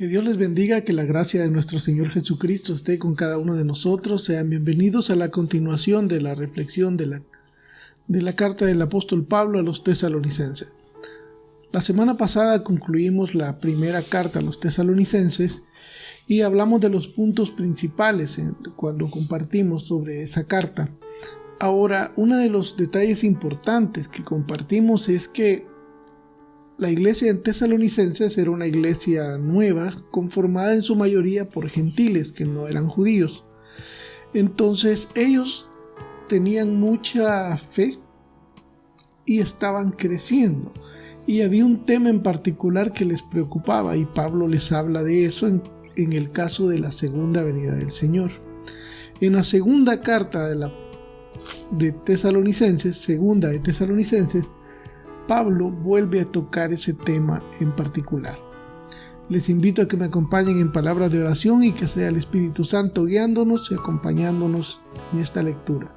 Que Dios les bendiga, que la gracia de nuestro Señor Jesucristo esté con cada uno de nosotros. Sean bienvenidos a la continuación de la reflexión de la carta del apóstol Pablo a los tesalonicenses. La semana pasada concluimos la primera carta a los tesalonicenses y hablamos de los puntos principales cuando compartimos sobre esa carta. Ahora, uno de los detalles importantes que compartimos es que la iglesia en Tesalonicenses era una iglesia nueva, conformada en su mayoría por gentiles que no eran judíos. Entonces ellos tenían mucha fe y estaban creciendo. Y había un tema en particular que les preocupaba y Pablo les habla de eso en el caso de la segunda venida del Señor. En la segunda carta de Tesalonicenses, segunda de Tesalonicenses, Pablo vuelve a tocar ese tema en particular. Les invito a que me acompañen en palabras de oración y que sea el Espíritu Santo guiándonos y acompañándonos en esta lectura.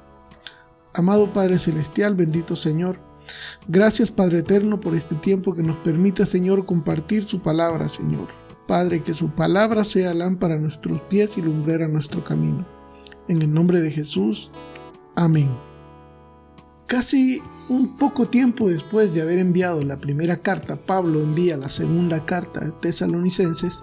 Amado Padre Celestial, bendito Señor, gracias Padre Eterno por este tiempo que nos permite, Señor, compartir su palabra, Señor. Padre, que su palabra sea lámpara a nuestros pies y lumbrera nuestro camino. En el nombre de Jesús, amén. Casi un poco tiempo después de haber enviado la primera carta, Pablo envía la segunda carta a Tesalonicenses,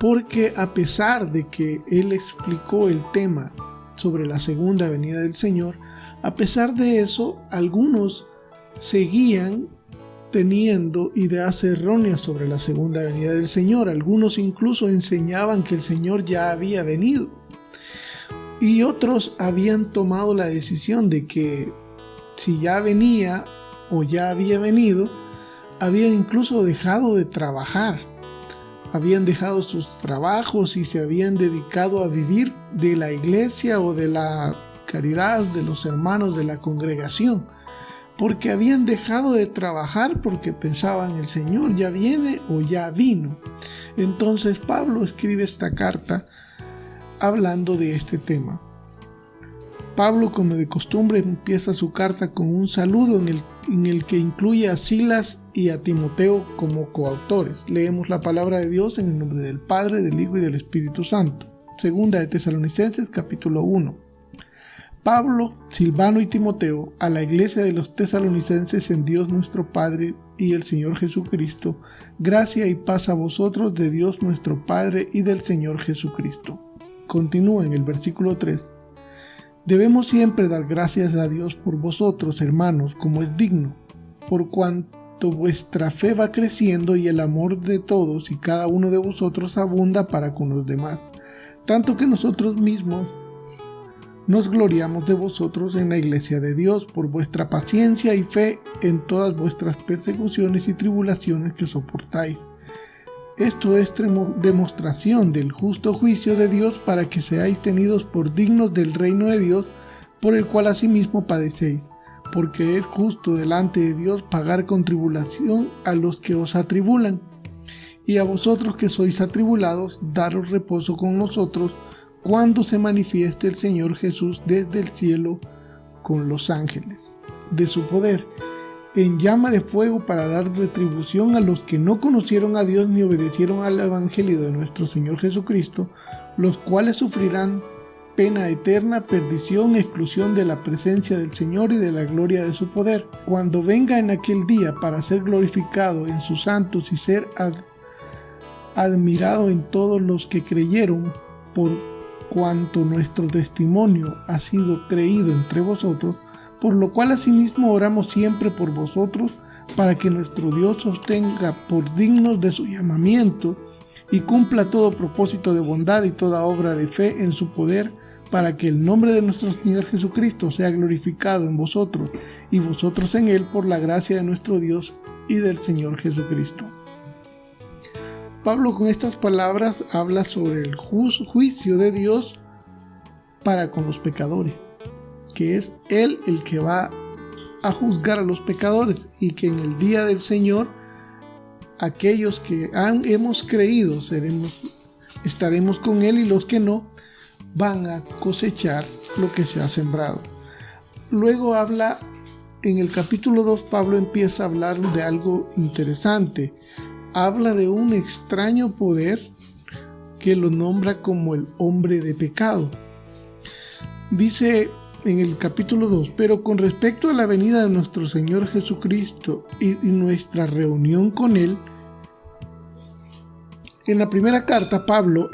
porque a pesar de que él explicó el tema sobre la segunda venida del Señor, a pesar de eso, algunos seguían teniendo ideas erróneas sobre la segunda venida del Señor. Algunos incluso enseñaban que el Señor ya había venido. Y otros habían tomado la decisión de que si ya venía o ya había venido, habían incluso dejado de trabajar. Habían dejado sus trabajos y se habían dedicado a vivir de la iglesia o de la caridad de los hermanos de la congregación. Porque habían dejado de trabajar porque pensaban el Señor ya viene o ya vino. Entonces Pablo escribe esta carta hablando de este tema. Pablo, como de costumbre, empieza su carta con un saludo en el que incluye a Silas y a Timoteo como coautores. Leemos la palabra de Dios en el nombre del Padre, del Hijo y del Espíritu Santo. Segunda de Tesalonicenses, capítulo 1. Pablo, Silvano y Timoteo, a la iglesia de los tesalonicenses en Dios nuestro Padre y el Señor Jesucristo, gracia y paz a vosotros de Dios nuestro Padre y del Señor Jesucristo. Continúa en el versículo 3. Debemos siempre dar gracias a Dios por vosotros, hermanos, como es digno, por cuanto vuestra fe va creciendo y el amor de todos y cada uno de vosotros abunda para con los demás, tanto que nosotros mismos nos gloriamos de vosotros en la iglesia de Dios por vuestra paciencia y fe en todas vuestras persecuciones y tribulaciones que soportáis. Esto es demostración del justo juicio de Dios para que seáis tenidos por dignos del reino de Dios, por el cual asimismo padecéis, porque es justo delante de Dios pagar con tribulación a los que os atribulan, y a vosotros que sois atribulados, daros reposo con nosotros, cuando se manifieste el Señor Jesús desde el cielo con los ángeles de su poder, en llama de fuego para dar retribución a los que no conocieron a Dios ni obedecieron al Evangelio de nuestro Señor Jesucristo, los cuales sufrirán pena eterna, perdición, exclusión de la presencia del Señor y de la gloria de su poder, cuando venga en aquel día para ser glorificado en sus santos y ser admirado en todos los que creyeron, por cuanto nuestro testimonio ha sido creído entre vosotros, por lo cual asimismo oramos siempre por vosotros, para que nuestro Dios os tenga por dignos de su llamamiento y cumpla todo propósito de bondad y toda obra de fe en su poder, para que el nombre de nuestro Señor Jesucristo sea glorificado en vosotros y vosotros en él, por la gracia de nuestro Dios y del Señor Jesucristo. Pablo con estas palabras habla sobre el juicio de Dios para con los pecadores, que es Él el que va a juzgar a los pecadores, y que en el día del Señor aquellos que hemos creído estaremos con Él, y los que no van a cosechar lo que se ha sembrado. Luego habla, en el capítulo 2, Pablo empieza a hablar de algo interesante, habla de un extraño poder que lo nombra como el hombre de pecado. Dice en el capítulo 2, pero con respecto a la venida de nuestro Señor Jesucristo y nuestra reunión con Él, en la primera carta Pablo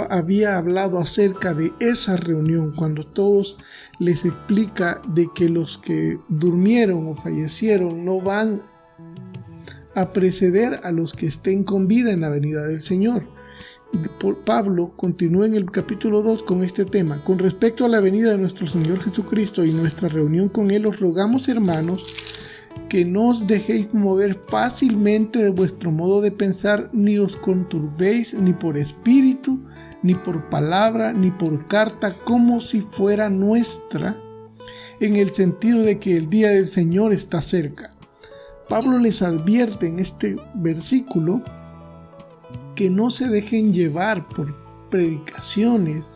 había hablado acerca de esa reunión, cuando todos les explica de que los que durmieron o fallecieron no van a preceder a los que estén con vida en la venida del Señor. Pablo continúa en el capítulo 2 con este tema. Con respecto a la venida de nuestro Señor Jesucristo y nuestra reunión con Él, os rogamos, hermanos, que no os dejéis mover fácilmente de vuestro modo de pensar, ni os conturbéis ni por espíritu, ni por palabra, ni por carta, como si fuera nuestra, en el sentido de que el día del Señor está cerca. Pablo les advierte en este versículo que no se dejen llevar por predicaciones,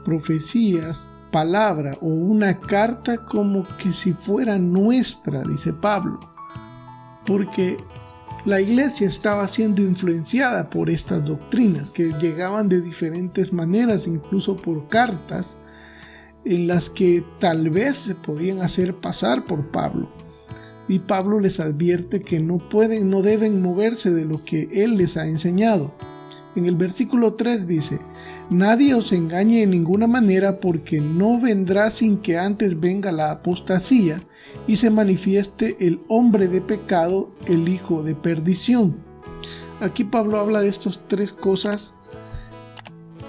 profecías, palabra o una carta como que si fuera nuestra, dice Pablo, porque la iglesia estaba siendo influenciada por estas doctrinas que llegaban de diferentes maneras, incluso por cartas en las que tal vez se podían hacer pasar por Pablo. Y Pablo les advierte que no deben moverse de lo que él les ha enseñado. En el versículo 3 dice: nadie os engañe en ninguna manera, porque no vendrá sin que antes venga la apostasía y se manifieste el hombre de pecado, el hijo de perdición. Aquí Pablo habla de estas tres cosas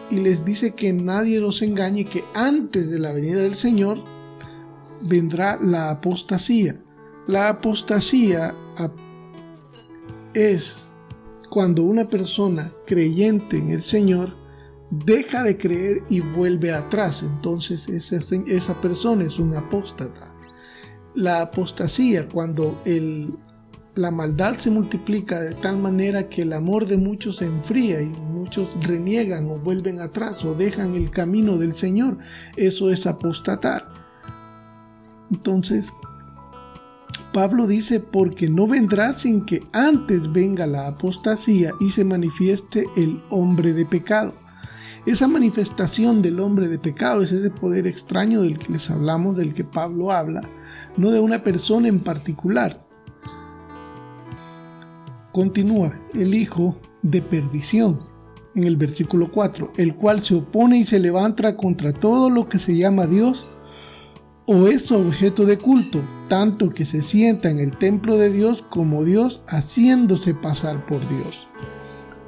y les dice que nadie los engañe, que antes de la venida del Señor vendrá la apostasía. La apostasía es cuando una persona creyente en el Señor deja de creer y vuelve atrás. Entonces esa persona es un apóstata. La apostasía, cuando la maldad se multiplica de tal manera que el amor de muchos se enfría y muchos reniegan o vuelven atrás o dejan el camino del Señor, eso es apostatar. Entonces Pablo dice: porque no vendrá sin que antes venga la apostasía y se manifieste el hombre de pecado. Esa manifestación del hombre de pecado es ese poder extraño del que les hablamos, del que Pablo habla, no de una persona en particular. Continúa: el hijo de perdición, en el versículo 4, el cual se opone y se levanta contra todo lo que se llama Dios o es objeto de culto, tanto que se sienta en el templo de Dios como Dios, haciéndose pasar por Dios.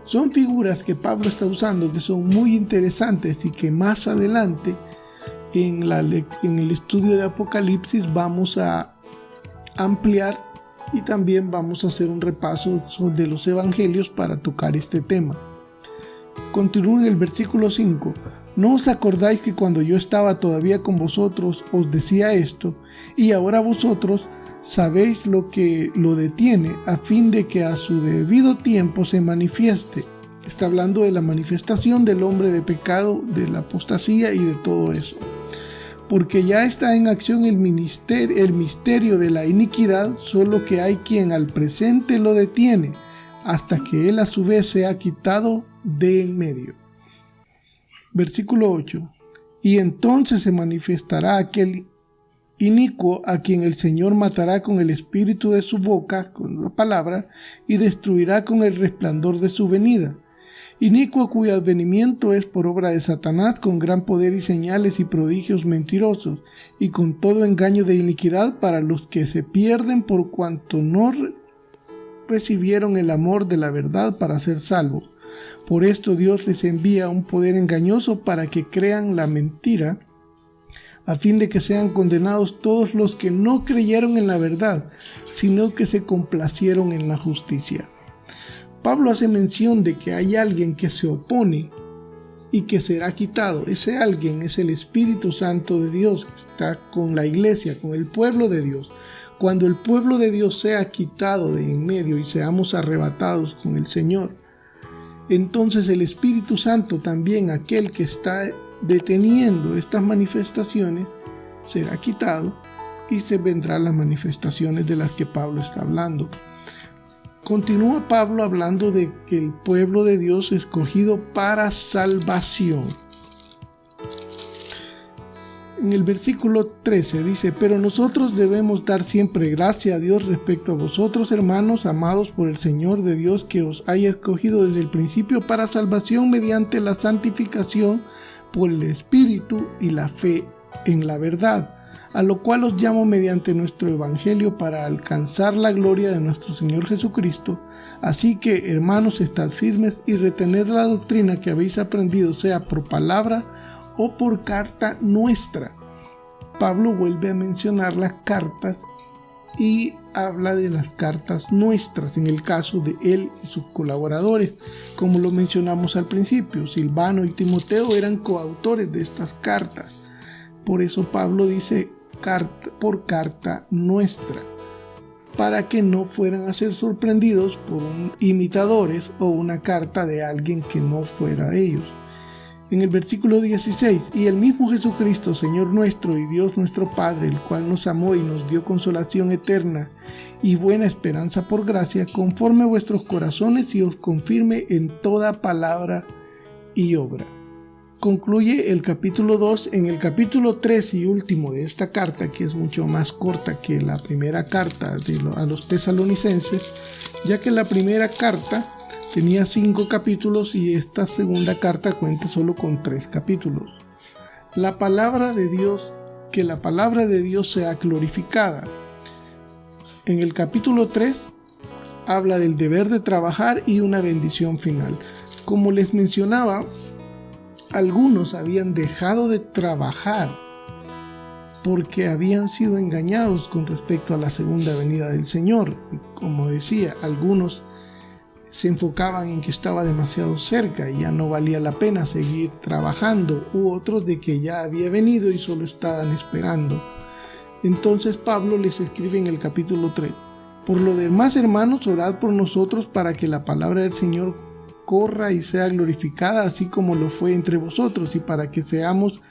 Son figuras que Pablo está usando que son muy interesantes y que más adelante en el estudio de Apocalipsis vamos a ampliar, y también vamos a hacer un repaso de los evangelios para tocar este tema. Continúa en el versículo 5. ¿No os acordáis que cuando yo estaba todavía con vosotros os decía esto? Y ahora vosotros sabéis lo que lo detiene, a fin de que a su debido tiempo se manifieste. Está hablando de la manifestación del hombre de pecado, de la apostasía y de todo eso. Porque ya está en acción el misterio de la iniquidad, solo que hay quien al presente lo detiene, hasta que él a su vez sea quitado de en medio. Versículo 8. Y entonces se manifestará aquel inicuo a quien el Señor matará con el espíritu de su boca, con la palabra, y destruirá con el resplandor de su venida. Inicuo cuyo advenimiento es por obra de Satanás, con gran poder y señales y prodigios mentirosos, y con todo engaño de iniquidad para los que se pierden por cuanto no recibieron el amor de la verdad para ser salvos. Por esto Dios les envía un poder engañoso para que crean la mentira, a fin de que sean condenados todos los que no creyeron en la verdad, sino que se complacieron en la justicia. Pablo hace mención de que hay alguien que se opone y que será quitado. Ese alguien es el Espíritu Santo de Dios, que está con la iglesia, con el pueblo de Dios. Cuando el pueblo de Dios sea quitado de en medio y seamos arrebatados con el Señor, entonces el Espíritu Santo, también aquel que está deteniendo estas manifestaciones, será quitado y se vendrán las manifestaciones de las que Pablo está hablando. Continúa Pablo hablando de que el pueblo de Dios es escogido para salvación. En el versículo 13 dice: pero nosotros debemos dar siempre gracia a Dios respecto a vosotros, hermanos, amados por el Señor de Dios, que os haya escogido desde el principio para salvación mediante la santificación por el Espíritu y la fe en la verdad, a lo cual os llamo mediante nuestro Evangelio para alcanzar la gloria de nuestro Señor Jesucristo. Así que, hermanos, estad firmes y retened la doctrina que habéis aprendido, sea por palabra o por carta nuestra. Pablo vuelve a mencionar las cartas y habla de las cartas nuestras, en el caso de él y sus colaboradores, como lo mencionamos al principio. Silvano y Timoteo eran coautores de estas cartas. Por eso Pablo dice por carta nuestra, para que no fueran a ser sorprendidos por imitadores o una carta de alguien que no fuera de ellos. En el versículo 16: y el mismo Jesucristo, Señor nuestro y Dios nuestro Padre, el cual nos amó y nos dio consolación eterna y buena esperanza por gracia, conforme a vuestros corazones y os confirme en toda palabra y obra. Concluye el capítulo 2 en el capítulo 3 y último de esta carta, que es mucho más corta que la primera carta a los tesalonicenses, ya que la primera carta tenía 5 capítulos y esta segunda carta cuenta solo con 3 capítulos. La palabra de Dios, que la palabra de Dios sea glorificada. En el capítulo 3 habla del deber de trabajar y una bendición final. Como les mencionaba, algunos habían dejado de trabajar porque habían sido engañados con respecto a la segunda venida del Señor. Como decía, algunos se enfocaban en que estaba demasiado cerca y ya no valía la pena seguir trabajando, u otros de que ya había venido y solo estaban esperando. Entonces Pablo les escribe en el capítulo 3: por lo demás, hermanos, orad por nosotros para que la palabra del Señor corra y sea glorificada, así como lo fue entre vosotros, y para que seamos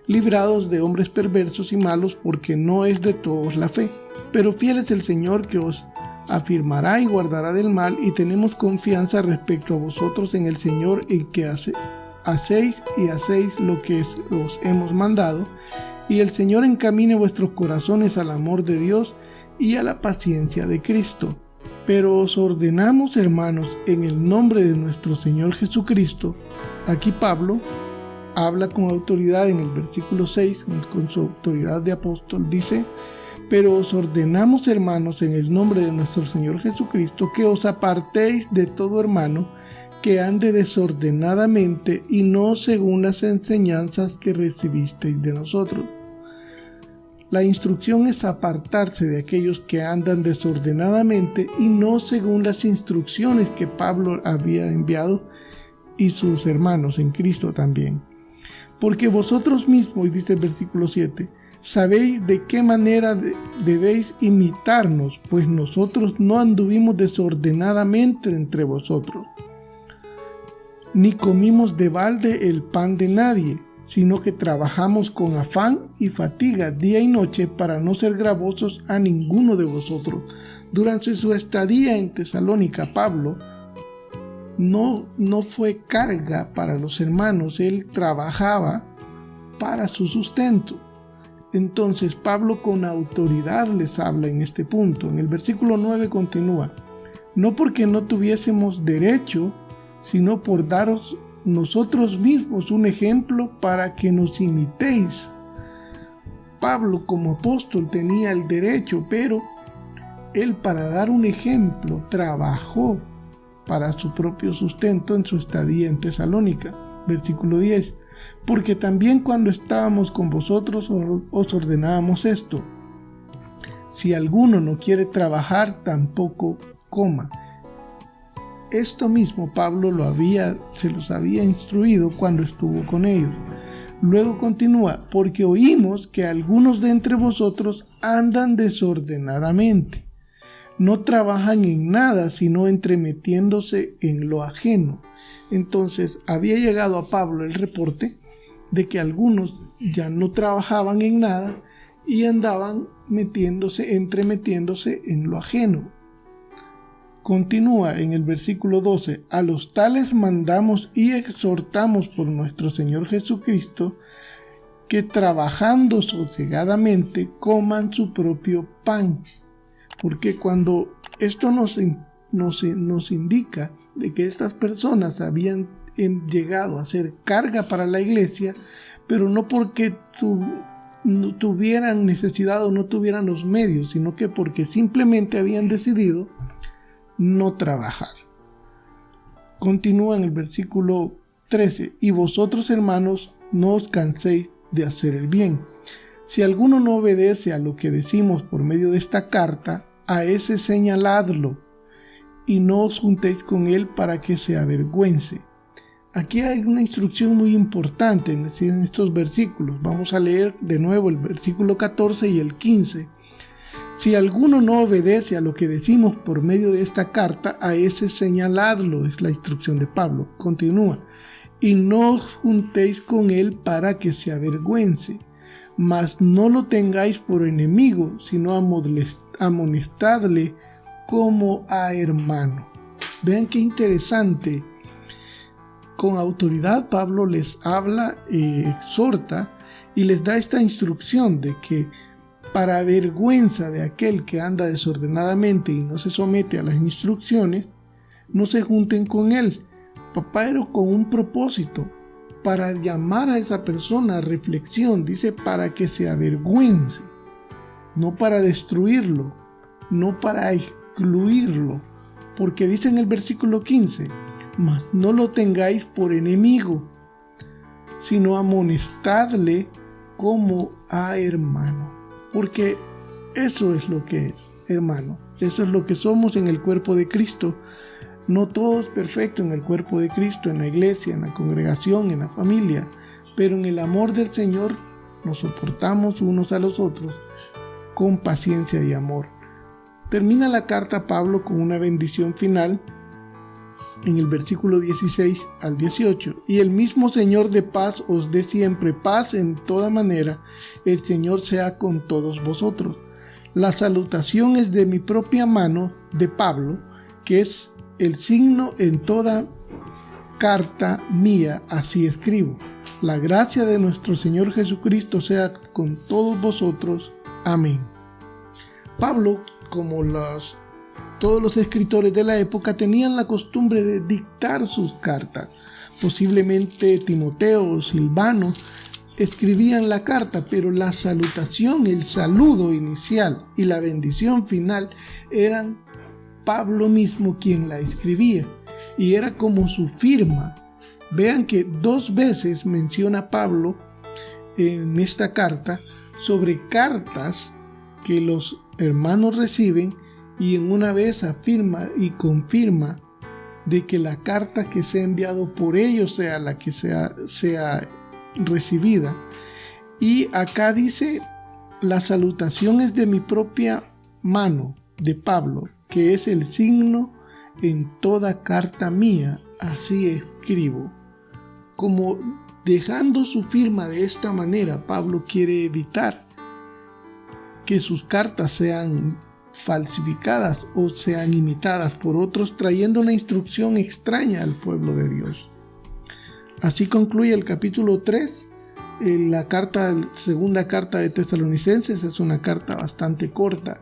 librados de hombres perversos y malos, porque no es de todos la fe. Pero fiel es el Señor, que os afirmará y guardará del mal, y tenemos confianza respecto a vosotros en el Señor, en que hacéis lo que os hemos mandado, y el Señor encamine vuestros corazones al amor de Dios y a la paciencia de Cristo. Pero os ordenamos, hermanos, en el nombre de nuestro Señor Jesucristo. Aquí Pablo habla con autoridad en el versículo 6, con su autoridad de apóstol, dice: pero os ordenamos, hermanos, en el nombre de nuestro Señor Jesucristo, que os apartéis de todo hermano que ande desordenadamente y no según las enseñanzas que recibisteis de nosotros. La instrucción es apartarse de aquellos que andan desordenadamente y no según las instrucciones que Pablo había enviado y sus hermanos en Cristo también. Porque vosotros mismos, dice el versículo 7, sabéis de qué manera debéis imitarnos, pues nosotros no anduvimos desordenadamente entre vosotros, ni comimos de balde el pan de nadie, sino que trabajamos con afán y fatiga día y noche para no ser gravosos a ninguno de vosotros. Durante su estadía en Tesalónica, Pablo no fue carga para los hermanos, él trabajaba para su sustento. Entonces Pablo con autoridad les habla en este punto. En el versículo 9 continúa: no porque no tuviésemos derecho, sino por daros nosotros mismos un ejemplo para que nos imitéis. Pablo como apóstol tenía el derecho, pero él, para dar un ejemplo, trabajó para su propio sustento en su estadía en Tesalónica. Versículo 10: porque también cuando estábamos con vosotros os ordenábamos esto: si alguno no quiere trabajar, tampoco coma. Esto mismo Pablo se los había instruido cuando estuvo con ellos. Luego continúa: porque oímos que algunos de entre vosotros andan desordenadamente, no trabajan en nada, sino entremetiéndose en lo ajeno. Entonces había llegado a Pablo el reporte de que algunos ya no trabajaban en nada y andaban entremetiéndose en lo ajeno. Continúa en el versículo 12: a los tales mandamos y exhortamos por nuestro Señor Jesucristo, que trabajando sosegadamente coman su propio pan. Porque cuando esto nos indica de que estas personas habían llegado a ser carga para la iglesia, pero no porque no tuvieran necesidad o no tuvieran los medios, sino que porque simplemente habían decidido no trabajar. Continúa en el versículo 13: y vosotros, hermanos, no os canséis de hacer el bien. Si alguno no obedece a lo que decimos por medio de esta carta, a ese señaladlo, y no os juntéis con él para que se avergüence. Aquí hay una instrucción muy importante en estos versículos. Vamos a leer de nuevo el versículo 14 y el 15. Si alguno no obedece a lo que decimos por medio de esta carta, a ese señaladlo, es la instrucción de Pablo. Continúa: y no os juntéis con él para que se avergüence, mas no lo tengáis por enemigo, sino amonestadle como a hermano. Vean qué interesante. Con autoridad Pablo les habla, exhorta y les da esta instrucción de que para vergüenza de aquel que anda desordenadamente y no se somete a las instrucciones, no se junten con él, pero con un propósito, para llamar a esa persona a reflexión. Dice para que se avergüence, no para destruirlo, no para excluirlo, porque dice en el versículo 15: mas no lo tengáis por enemigo, sino amonestadle como a hermano. Porque eso es lo que es, hermano. Eso es lo que somos en el cuerpo de Cristo. No todos perfectos en el cuerpo de Cristo, en la iglesia, en la congregación, en la familia, pero en el amor del Señor nos soportamos unos a los otros con paciencia y amor. Termina la carta Pablo con una bendición final en el versículo 16 al 18: y el mismo Señor de paz os dé siempre paz en toda manera. El Señor sea con todos vosotros. La salutación es de mi propia mano, de Pablo, que es el signo en toda carta mía, así escribo. La gracia de nuestro Señor Jesucristo sea con todos vosotros. Amén. Pablo, como todos los escritores de la época, tenían la costumbre de dictar sus cartas. Posiblemente Timoteo o Silvano escribían la carta, pero la salutación, el saludo inicial y la bendición final eran Pablo mismo quien la escribía, y era como su firma. Vean que 2 veces menciona Pablo en esta carta sobre cartas que los hermanos reciben, y en una vez afirma y confirma de que la carta que sea enviado por ellos sea la que sea recibida. Y acá dice: la salutación es de mi propia mano, de Pablo, que es el signo en toda carta mía, así escribo. Como dejando su firma de esta manera, Pablo quiere evitar que sus cartas sean falsificadas o sean imitadas por otros, trayendo una instrucción extraña al pueblo de Dios. Así concluye el capítulo 3. La segunda carta de Tesalonicenses es una carta bastante corta.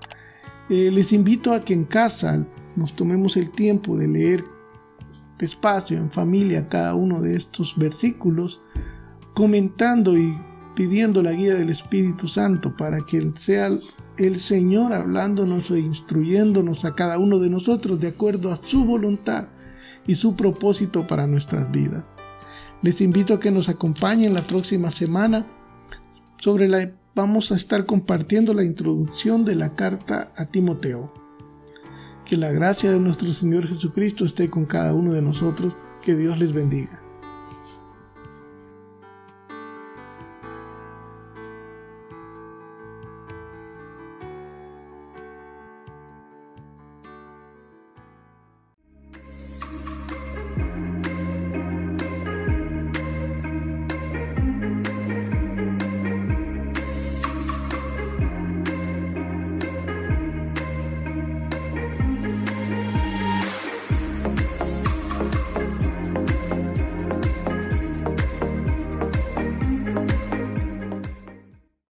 Les invito a que en casa nos tomemos el tiempo de leer despacio, en familia, cada uno de estos versículos, comentando y pidiendo la guía del Espíritu Santo para que sea el Señor hablándonos e instruyéndonos a cada uno de nosotros de acuerdo a su voluntad y su propósito para nuestras vidas. Les invito a que nos acompañen la próxima semana. Vamos a estar compartiendo la introducción de la carta a Timoteo. Que la gracia de nuestro Señor Jesucristo esté con cada uno de nosotros. Que Dios les bendiga.